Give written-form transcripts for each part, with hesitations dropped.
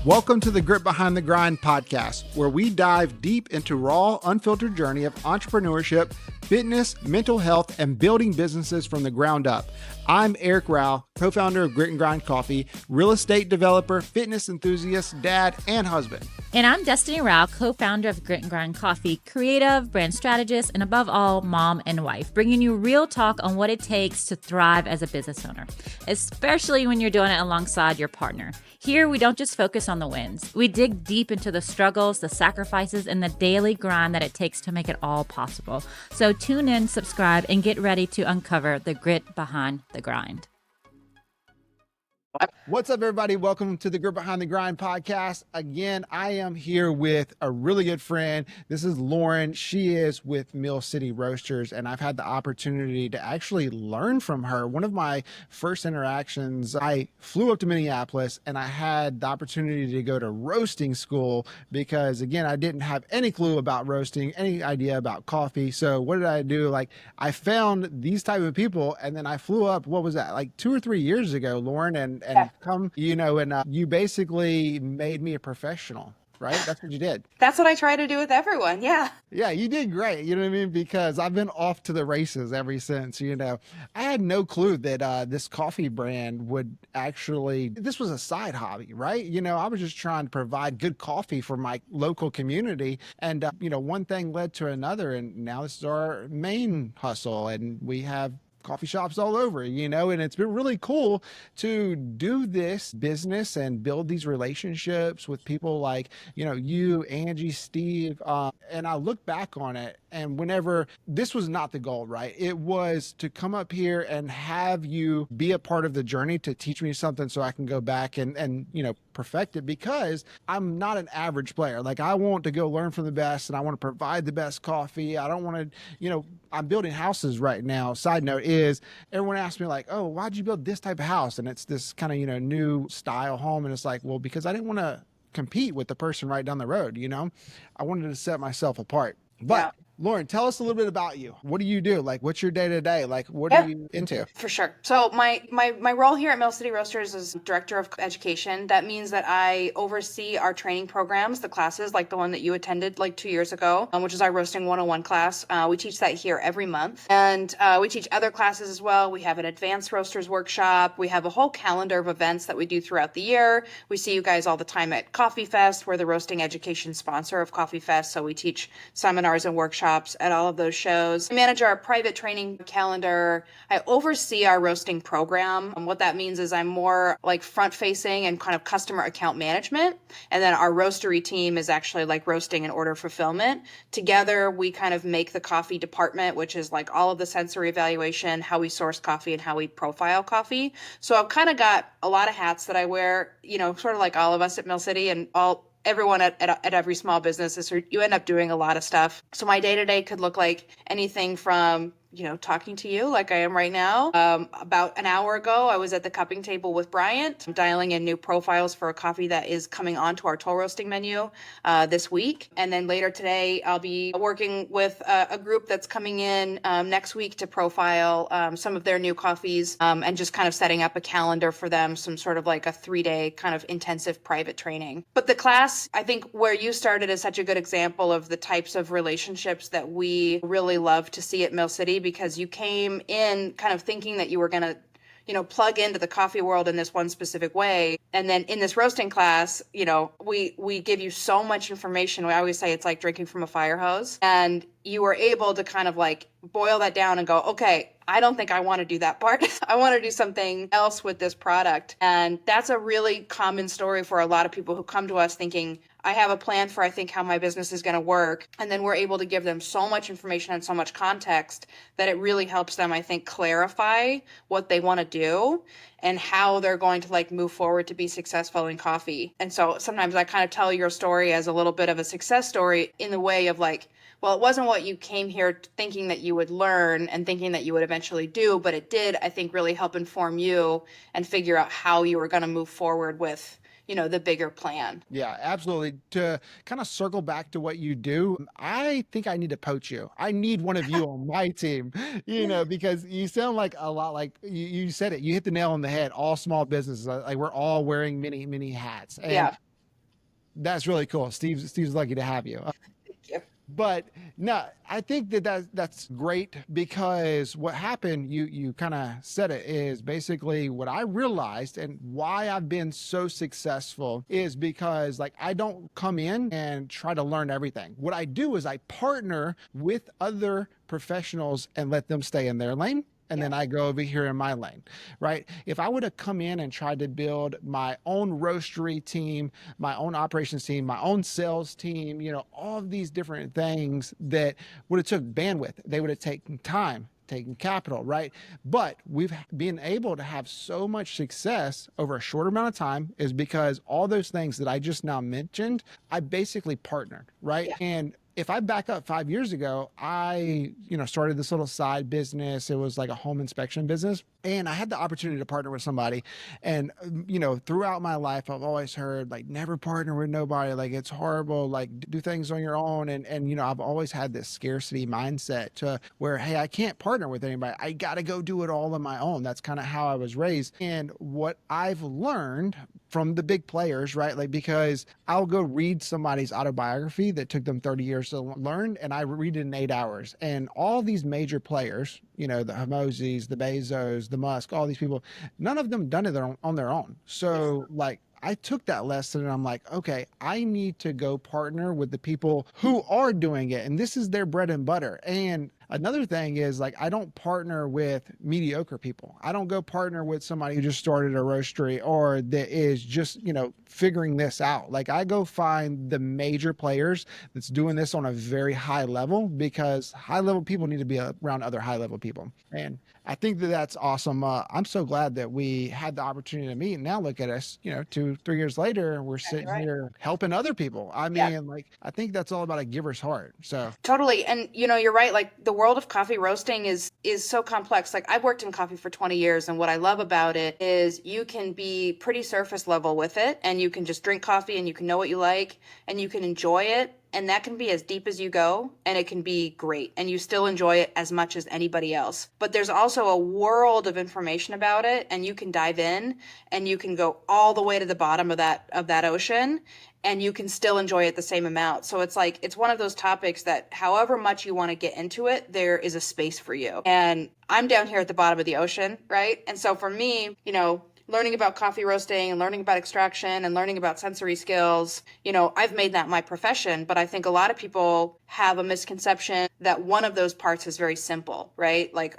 Welcome to the Grit Behind the Grind podcast, where we dive deep into raw, unfiltered journey of entrepreneurship, fitness, mental health, and building businesses from the ground up. I'm Eric Rowell, co-founder of Grit and Grind Coffee, real estate developer, fitness enthusiast, dad, and husband. And I'm Destiny Rowell, co-founder of Grit and Grind Coffee, creative, brand strategist, and above all, mom and wife, bringing you real talk on what it takes to thrive as a business owner, especially when you're doing it alongside your partner. Here, we don't just focus on the wins. We dig deep into the struggles, the sacrifices, and the daily grind that it takes to make it all possible. So tune in, subscribe, and get ready to uncover the grit behind the grind. What's up, everybody? Welcome to the Grit Behind the Grind podcast. Again, I am here with a really good friend. This is Lauren. She is with Mill City Roasters, and I've had the opportunity to actually learn from her. One of my first interactions, I flew up to Minneapolis, and I had the opportunity to go to roasting school because, again, I didn't have any clue about roasting, any idea about coffee. So what did I do? I found these type of people, and then I flew up, what was that, 2 or 3 years ago, Lauren, and you basically made me a professional, right? That's what you did. That's what I try to do with everyone. Yeah. Yeah, you did great. You know what I mean? Because I've been off to the races ever since, I had no clue that this coffee brand would actually, this was a side hobby, right? I was just trying to provide good coffee for my local community. And, one thing led to another. And now this is our main hustle. And we have coffee shops all over, and it's been really cool to do this business and build these relationships with people like, you, Angie, Steve. And I look back on it, and whenever this was not the goal, right? It was to come up here and have you be a part of the journey to teach me something so I can go back and perfect it, because I'm not an average player. I want to go learn from the best, and I want to provide the best coffee. I don't want to, I'm building houses right now. Side note is everyone asks me oh, why'd you build this type of house? And it's this kind of, new style home. And it's well, because I didn't want to compete with the person right down the road. I wanted to set myself apart. But yeah. Lauren, tell us a little bit about you. What do you do? What's your day-to-day? What are you into? For sure. So my role here at Mill City Roasters is Director of Education. That means that I oversee our training programs, the classes like the one that you attended 2 years ago, which is our Roasting 101 class. We teach that here every month. And we teach other classes as well. We have an Advanced Roasters workshop. We have a whole calendar of events that we do throughout the year. We see you guys all the time at Coffee Fest. We're the roasting education sponsor of Coffee Fest. So we teach seminars and workshops at all of those shows. I manage our private training calendar. I oversee our roasting program. And what that means is I'm more front facing and kind of customer account management. And then our roastery team is actually roasting and order fulfillment. Together, we kind of make the coffee department, which is all of the sensory evaluation, how we source coffee and how we profile coffee. So I've kind of got a lot of hats that I wear, sort of like all of us at Mill City and everyone at every small business is you end up doing a lot of stuff. So my day-to-day could look like anything from talking to you like I am right now. About an hour ago, I was at the cupping table with Bryant, dialing in new profiles for a coffee that is coming onto our toll roasting menu this week. And then later today, I'll be working with a group that's coming in next week to profile some of their new coffees and just kind of setting up a calendar for them, some sort of a 3-day kind of intensive private training. But the class, I think where you started is such a good example of the types of relationships that we really love to see at Mill City, because you came in kind of thinking that you were going to, plug into the coffee world in this one specific way. And then in this roasting class, we give you so much information. We always say it's like drinking from a fire hose. And you were able to kind of boil that down and go, okay, I don't think I want to do that part. I want to do something else with this product. And that's a really common story for a lot of people who come to us thinking, I have a plan for, I think, how my business is going to work. And then we're able to give them so much information and so much context that it really helps them, I think, clarify what they want to do and how they're going to move forward to be successful in coffee. And so sometimes I kind of tell your story as a little bit of a success story in the way of well, it wasn't what you came here thinking that you would learn and thinking that you would eventually do, but it did, I think, really help inform you and figure out how you were going to move forward with the bigger plan. Yeah, absolutely. To kind of circle back to what you do, I think I need to poach you. I need one of you on my team, because you sound a lot like you said it. You hit the nail on the head. All small businesses, we're all wearing many hats. And yeah. That's really cool. Steve's lucky to have you. Thank you. But no, I think that's great, because what happened, you kind of said it, is basically what I realized, and why I've been so successful is because, like, I don't come in and try to learn everything. What I do is I partner with other professionals and let them stay in their lane. And then I go over here in my lane, right? If I would have come in and tried to build my own roastery team, my own operations team, my own sales team, all of these different things that would have took bandwidth, they would have taken time, taken capital, right? But we've been able to have so much success over a short amount of time is because all those things that I just now mentioned, I basically partnered, right? Yeah. And if I back up 5 years ago, I, started this little side business. It was like a home inspection business. And I had the opportunity to partner with somebody. And, throughout my life, I've always heard, like, never partner with nobody. Like, it's horrible. Like, do things on your own. And I've always had this scarcity mindset to where, hey, I can't partner with anybody. I got to go do it all on my own. That's kind of how I was raised. And what I've learned from the big players, right? Like, because I'll go read somebody's autobiography that took them 30 years to learn, and I read it in 8 hours. And all these major players, the Hermosis, the Bezos, the Musk, all these people, none of them done it on their own. So, like, I took that lesson and I'm like, okay, I need to go partner with the people who are doing it. And this is their bread and butter. And another thing is, like, I don't partner with mediocre people. I don't go partner with somebody who just started a roastery or that is just, figuring this out. Like, I go find the major players that's doing this on a very high level, because high level people need to be around other high level people. And I think that that's awesome. I'm so glad that we had the opportunity to meet. And now look at us, 2-3 years later, we're sitting here helping other people. I mean, like, I think that's all about a giver's heart. So Totally. And you're right. Like, the world of coffee roasting is so complex. Like, I've worked in coffee for 20 years. And what I love about it is you can be pretty surface level with it, and you can just drink coffee and you can know what you like and you can enjoy it. And that can be as deep as you go, and it can be great, and you still enjoy it as much as anybody else. But there's also a world of information about it, and you can dive in and you can go all the way to the bottom of that ocean, and you can still enjoy it the same amount. So it's like, it's one of those topics that however much you want to get into it, there is a space for you. And I'm down here at the bottom of the ocean, right? And so for me, learning about coffee roasting and learning about extraction and learning about sensory skills, I've made that my profession. But I think a lot of people have a misconception that one of those parts is very simple, right? Like,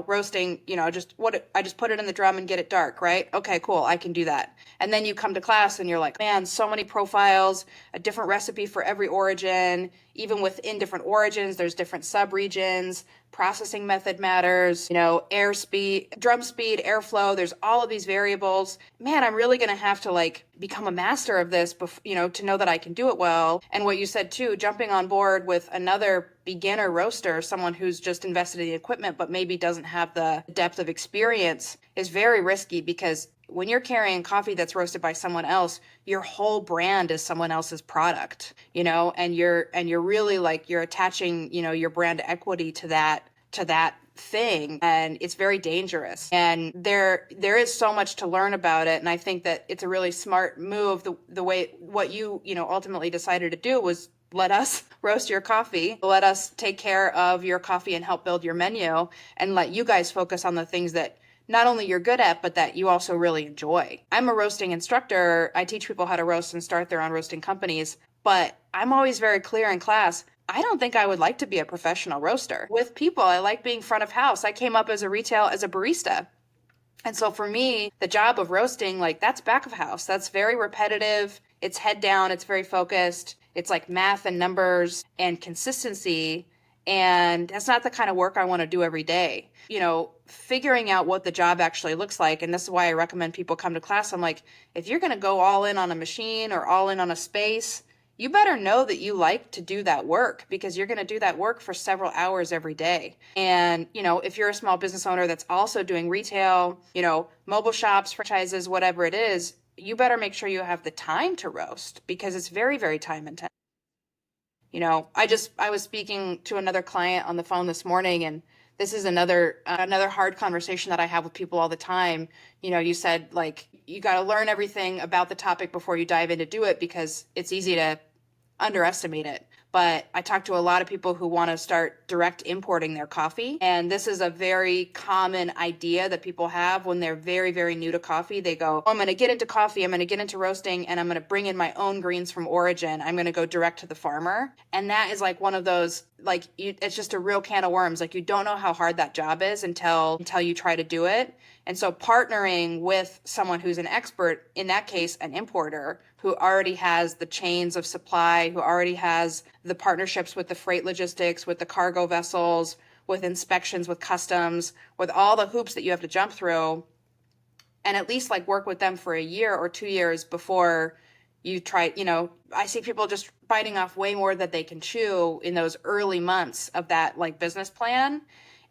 roasting, I just put it in the drum and get it dark, right? Okay, cool, I can do that. And then you come to class and you're like, man, so many profiles, a different recipe for every origin. Even within different origins, there's different sub-regions. Processing method matters, air speed, drum speed, airflow. There's all of these variables. Man, I'm really going to have to become a master of this, to know that I can do it well. And what you said too, jumping on board with another beginner roaster, someone who's just invested in the equipment, but maybe doesn't have the depth of experience, is very risky, because when you're carrying coffee that's roasted by someone else, your whole brand is someone else's product, and you're really you're attaching, your brand equity to that thing, and it's very dangerous. And there is so much to learn about it. And I think that it's a really smart move. The way what you ultimately decided to do was let us roast your coffee, let us take care of your coffee and help build your menu, and let you guys focus on the things that not only you're good at, but that you also really enjoy. I'm a roasting instructor. I teach people how to roast and start their own roasting companies, but I'm always very clear in class. I don't think I would like to be a professional roaster. With people, I like being front of house. I came up as a barista. And so for me, the job of roasting, that's back of house. That's very repetitive. It's head down. It's very focused. It's like math and numbers and consistency. And that's not the kind of work I want to do every day. Figuring out what the job actually looks like. And this is why I recommend people come to class. I'm like, if you're going to go all in on a machine or all in on a space, you better know that you like to do that work, because you're going to do that work for several hours every day. And, if you're a small business owner that's also doing retail, mobile shops, franchises, whatever it is, you better make sure you have the time to roast, because it's very, very time intensive. I was speaking to another client on the phone this morning, and this is another hard conversation that I have with people all the time. You said, you got to learn everything about the topic before you dive in to do it, because it's easy to underestimate it. But I talk to a lot of people who want to start direct importing their coffee. And this is a very common idea that people have when they're very, very new to coffee. They go, oh, I'm going to get into coffee, I'm going to get into roasting, and I'm going to bring in my own greens from origin. I'm going to go direct to the farmer. And that is like one of those, like, it's just a real can of worms. Like, you don't know how hard that job is until you try to do it. And so partnering with someone who's an expert, in that case, an importer, who already has the chains of supply, who already has the partnerships with the freight logistics, with the cargo vessels, with inspections, with customs, with all the hoops that you have to jump through, and at least like work with them for a year or 2 years before you try. I see people just biting off way more than they can chew in those early months of that like business plan.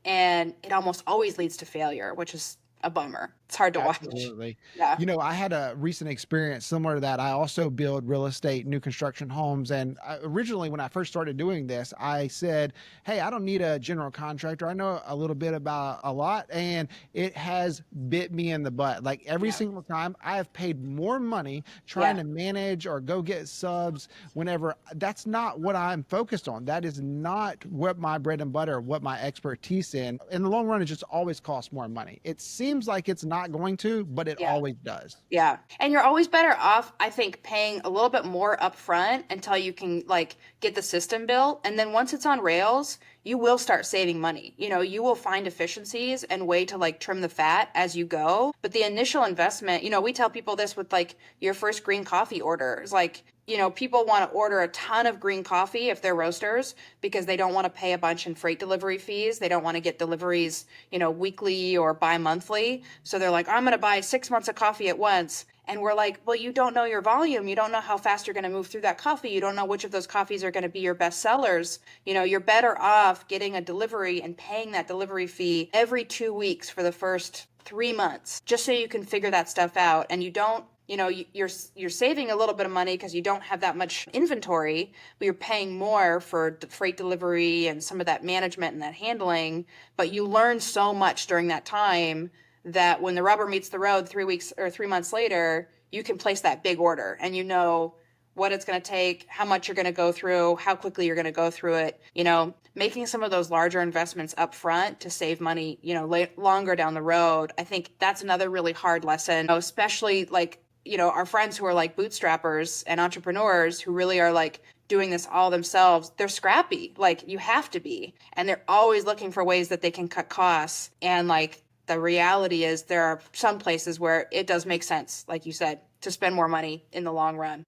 And it almost always leads to failure, which is a bummer. It's hard to watch. Absolutely. Yeah. I had a recent experience similar to that. I also build real estate, new construction homes. And originally, when I first started doing this, I said, hey, I don't need a general contractor. I know a little bit about a lot, and it has bit me in the butt. Like every single time I have paid more money trying to manage or go get subs whenever that's not what I'm focused on. That is not what my bread and butter, what my expertise in the long run, it just always costs more money. It seems like it's not going to, but it always does. Yeah. And you're always better off, I think, paying a little bit more upfront until you can like get the system built. And then once it's on rails, you will start saving money. You will find efficiencies and way to like trim the fat as you go. But the initial investment, we tell people this with like your first green coffee order. It's like, people want to order a ton of green coffee if they're roasters because they don't want to pay a bunch in freight delivery fees. They don't want to get deliveries, weekly or bi-monthly. So they're like, I'm going to buy 6 months of coffee at once. And we're like, well, you don't know your volume. You don't know how fast you're going to move through that coffee. You don't know which of those coffees are going to be your best sellers. You're better off getting a delivery and paying that delivery fee every 2 weeks for the first 3 months, just so you can figure that stuff out. And you don't, you're saving a little bit of money because you don't have that much inventory, but you're paying more for freight delivery and some of that management and that handling. But you learn so much during that time that when the rubber meets the road 3 weeks or 3 months later, you can place that big order and you know what it's going to take, how much you're going to go through, how quickly you're going to go through it. Making some of those larger investments up front to save money, longer down the road. I think that's another really hard lesson, especially like, our friends who are like bootstrappers and entrepreneurs who really are like doing this all themselves. They're scrappy. Like you have to be, and they're always looking for ways that they can cut costs. And like, the reality is there are some places where it does make sense, like you said, to spend more money in the long run.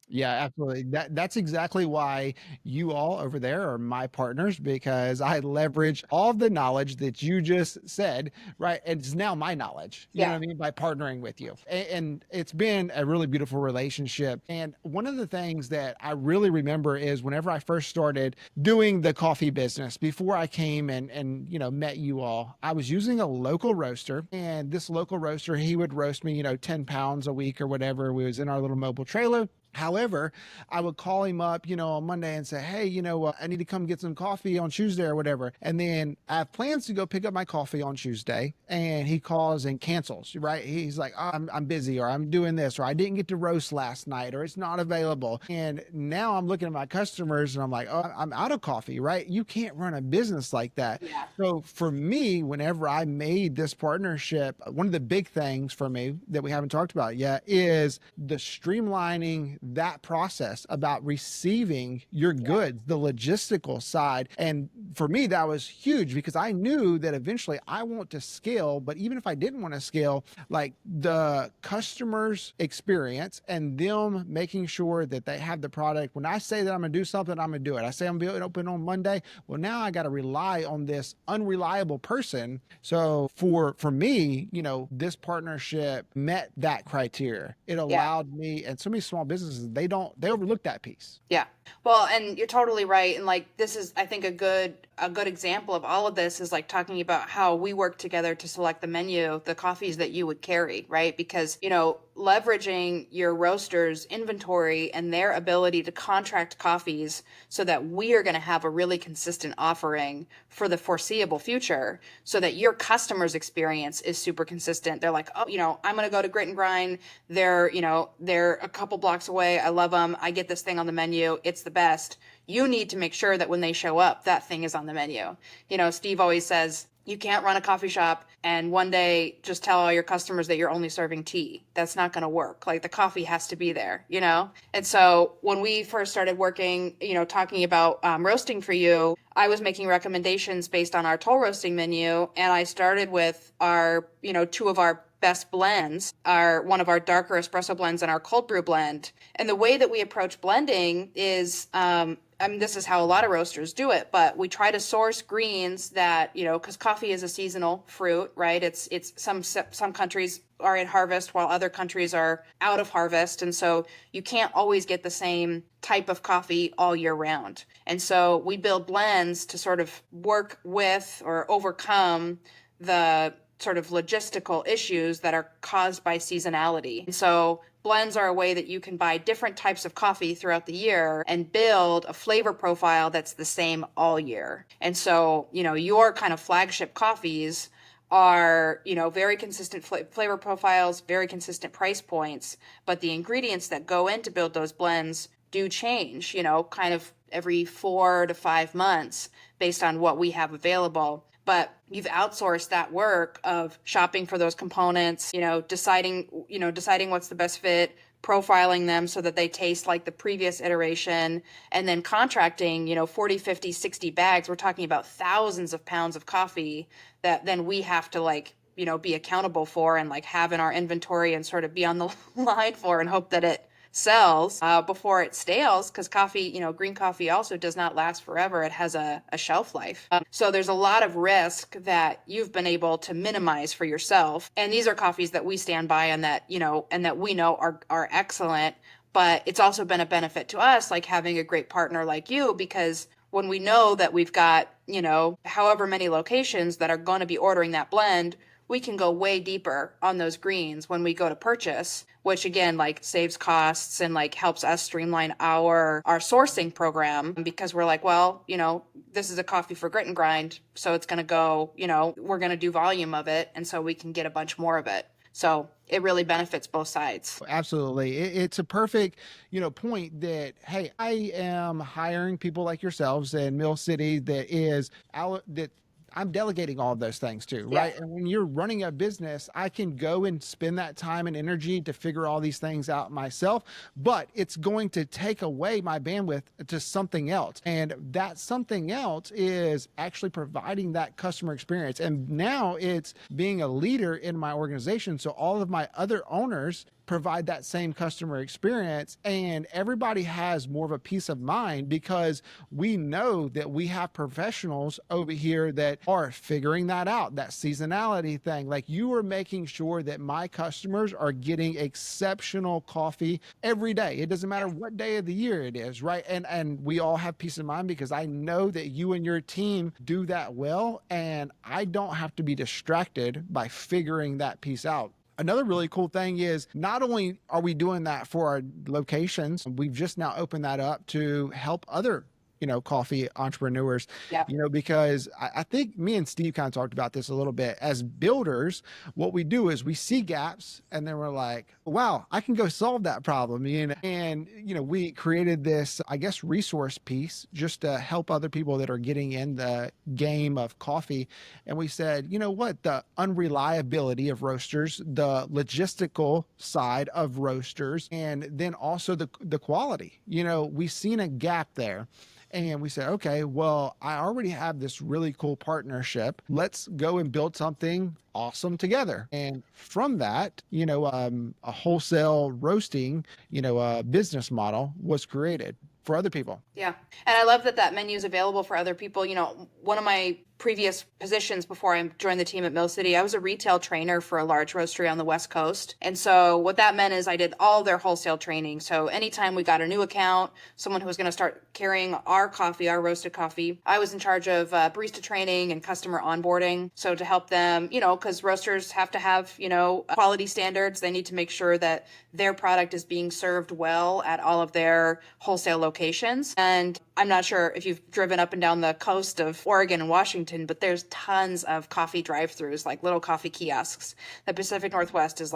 Yeah, absolutely. That's exactly why you all over there are my partners, because I leverage all of the knowledge that you just said, right? It's now my knowledge, you know what I mean, by partnering with you. And it's been a really beautiful relationship. And one of the things that I really remember is whenever I first started doing the coffee business, before I came and met you all, I was using a local roaster, and this local roaster, he would roast me, 10 pounds a week or whatever. We was in our little mobile trailer. However, I would call him up, on Monday and say, hey, I need to come get some coffee on Tuesday or whatever. And then I have plans to go pick up my coffee on Tuesday, and he calls and cancels, right? He's like, oh, I'm busy, or I'm doing this, or I didn't get to roast last night, or it's not available. And now I'm looking at my customers and I'm like, oh, I'm out of coffee, right? You can't run a business like that. Yeah. So for me, whenever I made this partnership, one of the big things for me that we haven't talked about yet is the streamlining that process about receiving your goods, the logistical side. And for me, that was huge, because I knew that eventually I want to scale. But even if I didn't want to scale, like the customer's experience and them making sure that they have the product. When I say that I'm going to do something, I'm going to do it. I say I'm going to open on Monday. Well, now I got to rely on this unreliable person. So for me, this partnership met that criteria. It allowed me, and so many small businesses, they overlook that piece. Yeah. Well, and you're totally right. And like, this is, I think, a good a good example of all of this is like talking about how we work together to select the menu, the coffees that you would carry, right? Because, leveraging your roasters inventory and their ability to contract coffees so that we are going to have a really consistent offering for the foreseeable future, so that your customer's experience is super consistent. They're like, oh, I'm going to go to Grit and Grind. They're a couple blocks away. I love them. I get this thing on the menu. It's the best. You need to make sure that when they show up, that thing is on the menu. Steve always says, you can't run a coffee shop and one day just tell all your customers that you're only serving tea. That's not going to work. Like, the coffee has to be there, And so when we first started working, talking about roasting for you, I was making recommendations based on our toll roasting menu. And I started with our, two of our best blends, are one of our darker espresso blends and our cold brew blend. And the way that we approach blending is, this is how a lot of roasters do it, but we try to source greens that, because coffee is a seasonal fruit, right? It's some countries are in harvest while other countries are out of harvest. And so you can't always get the same type of coffee all year round. And so we build blends to sort of work with or overcome the sort of logistical issues that are caused by seasonality. And so blends are a way that you can buy different types of coffee throughout the year and build a flavor profile that's the same all year. And so, your kind of flagship coffees are, very consistent flavor profiles, very consistent price points, but the ingredients that go in to build those blends do change, kind of every 4 to 5 months based on what we have available. But you've outsourced that work of shopping for those components, deciding what's the best fit, profiling them so that they taste like the previous iteration, and then contracting, 40, 50, 60 bags. We're talking about thousands of pounds of coffee that then we have to be accountable for and have in our inventory and sort of be on the line for and hope that it sells before it stales, because coffee, green coffee also does not last forever. It has a shelf life. So there's a lot of risk that you've been able to minimize for yourself. And these are coffees that we stand by and that, and that we know are excellent. But it's also been a benefit to us, like having a great partner like you, because when we know that we've got, however many locations that are going to be ordering that blend, we can go way deeper on those greens when we go to purchase, which again, saves costs and helps us streamline our sourcing program, because we're like, well, this is a coffee for Grit and Grind. So it's going to go, we're going to do volume of it. And so we can get a bunch more of it. So it really benefits both sides. Absolutely. It's a perfect, point that, hey, I am hiring people like yourselves in Mill City that I'm delegating all of those things to, right? Yeah. And when you're running a business, I can go and spend that time and energy to figure all these things out myself, but it's going to take away my bandwidth to something else. And that something else is actually providing that customer experience. And now it's being a leader in my organization. So all of my other owners provide that same customer experience, and everybody has more of a peace of mind because we know that we have professionals over here that are figuring that out, that seasonality thing. Like, you are making sure that my customers are getting exceptional coffee every day. It doesn't matter what day of the year it is, right? And we all have peace of mind because I know that you and your team do that well, and I don't have to be distracted by figuring that piece out. Another really cool thing is, not only are we doing that for our locations, we've just now opened that up to help other coffee entrepreneurs, Yeah. because I think me and Steve kind of talked about this a little bit. As builders, what we do is we see gaps and then we're like, wow, I can go solve that problem. And, we created this, I guess, resource piece just to help other people that are getting in the game of coffee. And we said, the unreliability of roasters, the logistical side of roasters, and then also the quality, we've seen a gap there. And we said, okay, well, I already have this really cool partnership. Let's go and build something awesome together. And from that, a wholesale roasting, business model was created for other people. Yeah. And I love that menu is available for other people. One of my previous positions before I joined the team at Mill City, I was a retail trainer for a large roastery on the West Coast. And so what that meant is I did all their wholesale training. So anytime we got a new account, someone who was going to start carrying our coffee, our roasted coffee, I was in charge of barista training and customer onboarding. So to help them, because roasters have to have, quality standards. They need to make sure that their product is being served well at all of their wholesale locations. And I'm not sure if you've driven up and down the coast of Oregon and Washington, but there's tons of coffee drive-throughs, like little coffee kiosks. The Pacific Northwest is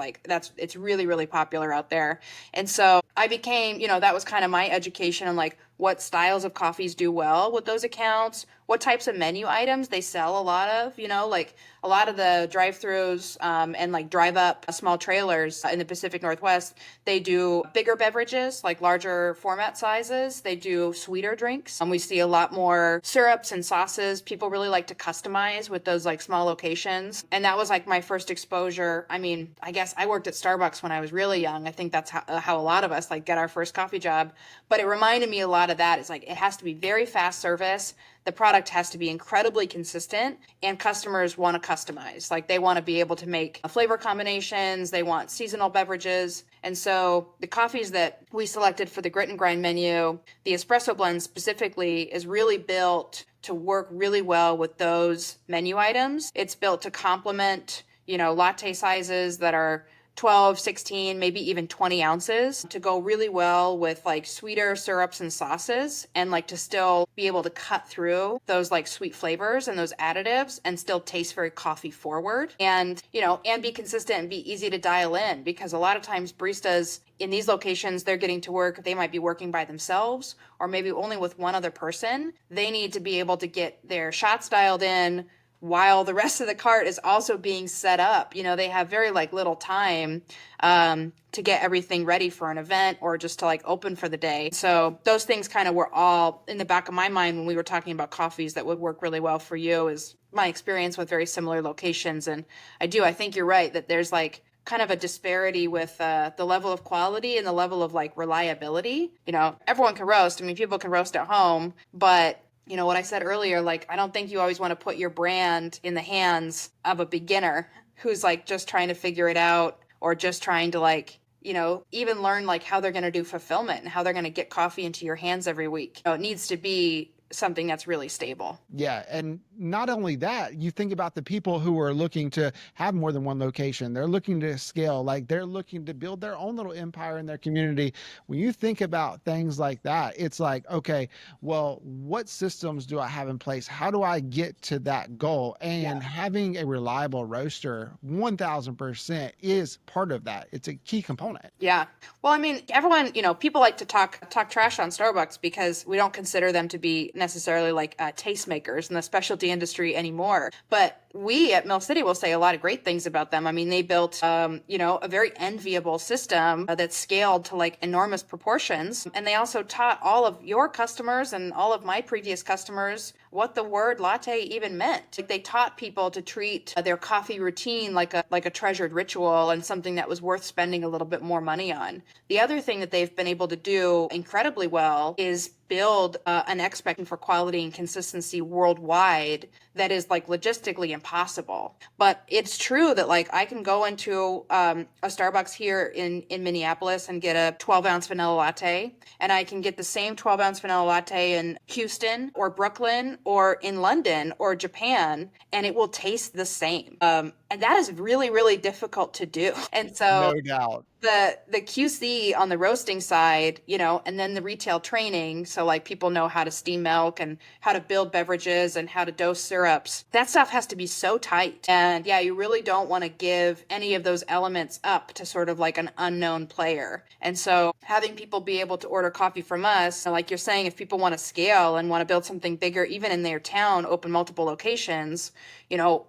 it's really, really popular out there. And so I became, that was kind of my education on like what styles of coffees do well with those accounts, what types of menu items they sell a lot of, like a lot of the drive-throughs and like drive-up small trailers in the Pacific Northwest, they do bigger beverages, like larger format sizes. They do sweeter drinks. We see a lot more syrups and sauces. People really like to customize with those like small locations. And that was like my first exposure. I mean, I guess I worked at Starbucks when I was really young. I think that's how a lot of us like get our first coffee job. But it reminded me a lot of that. It's like it has to be very fast service. The product has to be incredibly consistent, and customers want to customize. Like they want to be able to make flavor combinations. They want seasonal beverages. And so the coffees that we selected for the grit and grind menu, the espresso blend specifically, is really built to work really well with those menu items. It's built to complement, latte sizes that are 12, 16, maybe even 20 ounces to go really well with like sweeter syrups and sauces, and like to still be able to cut through those like sweet flavors and those additives and still taste very coffee forward, and, and be consistent and be easy to dial in, because a lot of times baristas in these locations, they're getting to work, they might be working by themselves or maybe only with one other person. They need to be able to get their shots dialed in while the rest of the cart is also being set up. They have very like little time to get everything ready for an event or just to like open for the day. So those things kind of were all in the back of my mind when we were talking about coffees that would work really well for you, is my experience with very similar locations. And I think you're right that there's like kind of a disparity with the level of quality and the level of like reliability. Everyone can roast. I mean, people can roast at home, but what I said earlier, like, I don't think you always want to put your brand in the hands of a beginner who's like just trying to figure it out, or just trying to like, even learn like how they're going to do fulfillment and how they're going to get coffee into your hands every week. It needs to be something that's really stable. Yeah. And not only that, you think about the people who are looking to have more than one location. They're looking to scale, like they're looking to build their own little empire in their community. When you think about things like that, it's like, okay, well, what systems do I have in place? How do I get to that goal? And having a reliable roaster, 1000% is part of that. It's a key component. Yeah. Well, I mean, everyone, people like to talk trash on Starbucks because we don't consider them to be necessarily like tastemakers in the specialty industry anymore. But we at Mill City will say a lot of great things about them. I mean, they built, a very enviable system that scaled to like enormous proportions. And they also taught all of your customers and all of my previous customers what the word latte even meant. Like they taught people to treat their coffee routine like a treasured ritual and something that was worth spending a little bit more money on. The other thing that they've been able to do incredibly well is build an expectation for quality and consistency worldwide that is like logistically impossible. But it's true that like I can go into a Starbucks here in Minneapolis and get a 12-ounce vanilla latte, and I can get the same 12-ounce vanilla latte in Houston or Brooklyn or in London or Japan, and it will taste the same. And that is really, really difficult to do. And so No doubt. the QC on the roasting side, and then the retail training. So like people know how to steam milk and how to build beverages and how to dose syrups. That stuff has to be so tight. And yeah, you really don't want to give any of those elements up to sort of like an unknown player. And so having people be able to order coffee from us, like you're saying, if people want to scale and want to build something bigger, even in their town, open multiple locations,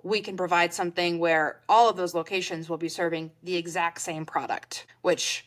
we can provide something where all of those locations will be serving the exact same product, which,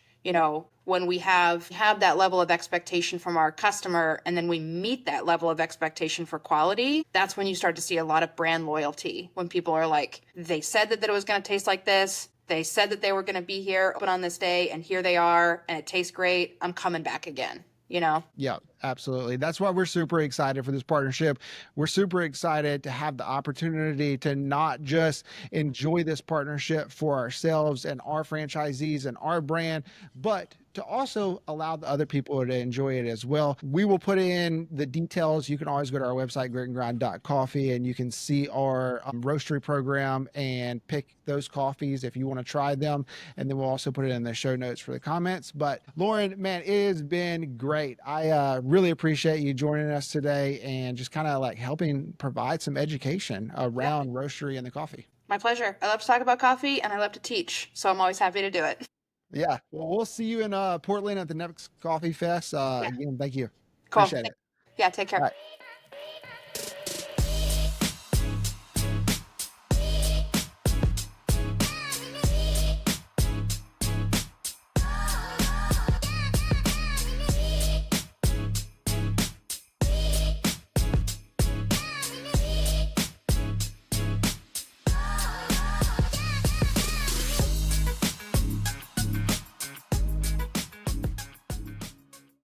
when we have that level of expectation from our customer, and then we meet that level of expectation for quality, that's when you start to see a lot of brand loyalty. When people are like, they said that it was going to taste like this. They said that they were going to be here open on this day, and here they are, and it tastes great. I'm coming back again. Yeah, Absolutely. That's why we're super excited for this partnership. We're super excited to have the opportunity to not just enjoy this partnership for ourselves and our franchisees and our brand, but to also allow the other people to enjoy it as well. We will put in the details. You can always go to our website, gritandgrind.coffee, and you can see our roastery program and pick those coffees if you want to try them. And then we'll also put it in the show notes for the comments. But Lauren, man, it has been great. I really appreciate you joining us today and just kind of like helping provide some education around roastery and the coffee. My pleasure. I love to talk about coffee and I love to teach, so I'm always happy to do it. Yeah. Well, we'll see you in Portland at the next Coffee Fest. Yeah. Again, thank you. Cool. Appreciate it. Yeah, take care. All right.